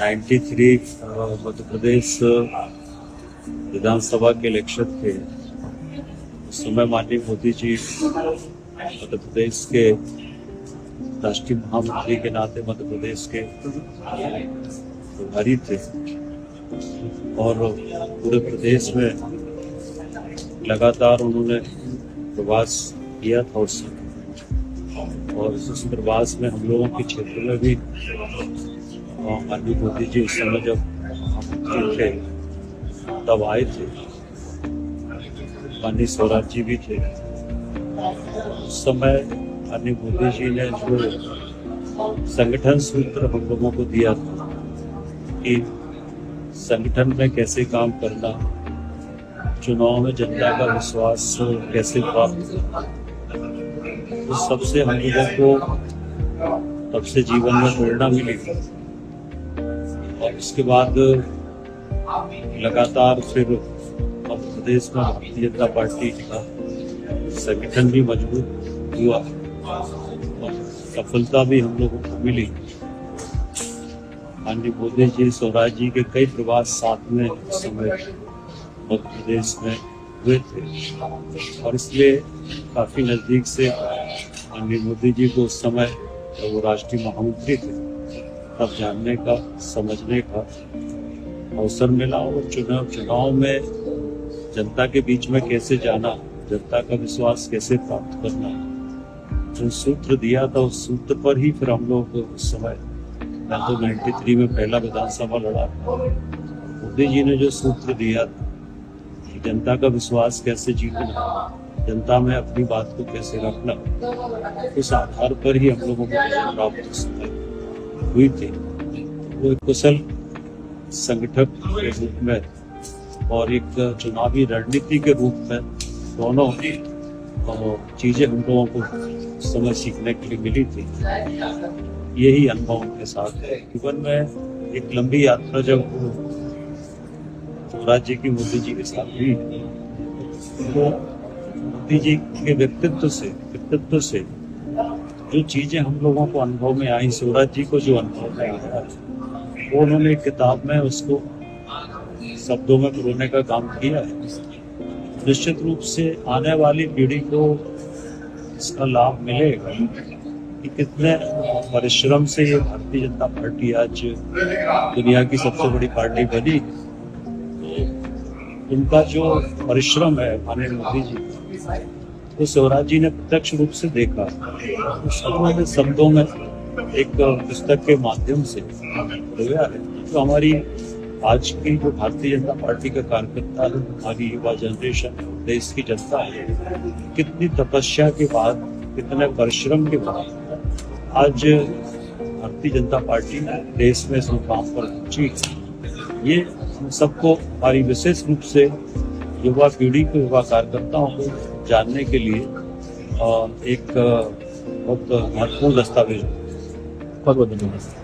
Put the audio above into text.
93 मध्य प्रदेश विधानसभा के इलेक्शन थे। उस समय माननीय मोदी जी मध्य प्रदेश के राष्ट्रीय महामंत्री के नाते मध्य प्रदेश के प्रभारी थे और पूरे प्रदेश में लगातार उन्होंने प्रवास किया था उस समय। और उस प्रवास में हम लोगों के क्षेत्र में भी माननीय मोदी जी उस समय जब महामंत्री थे तब आए थे। माननीय स्वराज जी भी थे उस समय। माननीय मोदी जी ने जो संगठन सूत्र हम लोगों को दिया था कि संगठन में कैसे काम करना, चुनाव में जनता का विश्वास कैसे प्राप्त करना, तो सबसे हम लोगों को तब से जीवन में प्रेरणा मिली। और इसके बाद लगातार फिर मध्य प्रदेश में भारतीय जनता पार्टी का संगठन भी मजबूत हुआ और सफलता भी हम लोगों को मिली। माननीय मोदी जी स्वराज जी के कई प्रवास साथ में उस समय मध्य प्रदेश में हुए थे और इसलिए काफी नजदीक से माननीय मोदी जी को उस समय जब वो राष्ट्रीय महामंत्री थे तब जानने का, समझने का अवसर मिला। और चुनाव में जनता के बीच में कैसे जाना, जनता का विश्वास कैसे प्राप्त करना, जो सूत्र दिया था उस सूत्र पर ही फिर हम लोग उस समय, मैं तो 93 में पहला विधानसभा लड़ा, मोदी जी ने जो सूत्र दिया था कि जनता का विश्वास कैसे जीतना, जनता में अपनी बात को कैसे रखना, उस आधार पर ही हम लोगों को प्राप्त हुई थी। वो एक कुशल संगठक के रूप में और एक चुनावी रणनीति के रूप में दोनों चीजें हम लोगों को समय सीखने के लिए मिली थी। यही अनुभव उनके साथ है। जीवन में एक लंबी यात्रा जब स्वराज जी की मोदी जी के साथ हुई तो मोदी जी के व्यक्तित्व से जो चीजें हम लोगों को अनुभव में आई, स्वराज जी को जो अनुभव में आया वो उन्होंने एक किताब में उसको शब्दों में पिरोने का काम किया है। निश्चित रूप से आने वाली पीढ़ी को इसका लाभ मिलेगा कि कितने परिश्रम से ये भारतीय जनता पार्टी आज दुनिया की सबसे बड़ी पार्टी बनी। तो उनका जो परिश्रम है माननीय मोदी जी, तो स्वराज जी ने प्रत्यक्ष रूप से देखा। तो शब्दों में एक पुस्तक के माध्यम से तो हमारी आज की जो भारतीय जनता पार्टी का कार्यकर्ता है, हमारी युवा जनरेशन, देश की जनता है, कितनी तपस्या के बाद, कितने परिश्रम के बाद आज भारतीय जनता पार्टी देश में इस मुकाम पर पहुंची। ये हम सबको, हमारी विशेष रूप से युवा पीढ़ी को, युवा कार्यकर्ताओं को जानने के लिए एक बहुत महत्वपूर्ण दस्तावेज। बहुत बहुत धन्यवाद।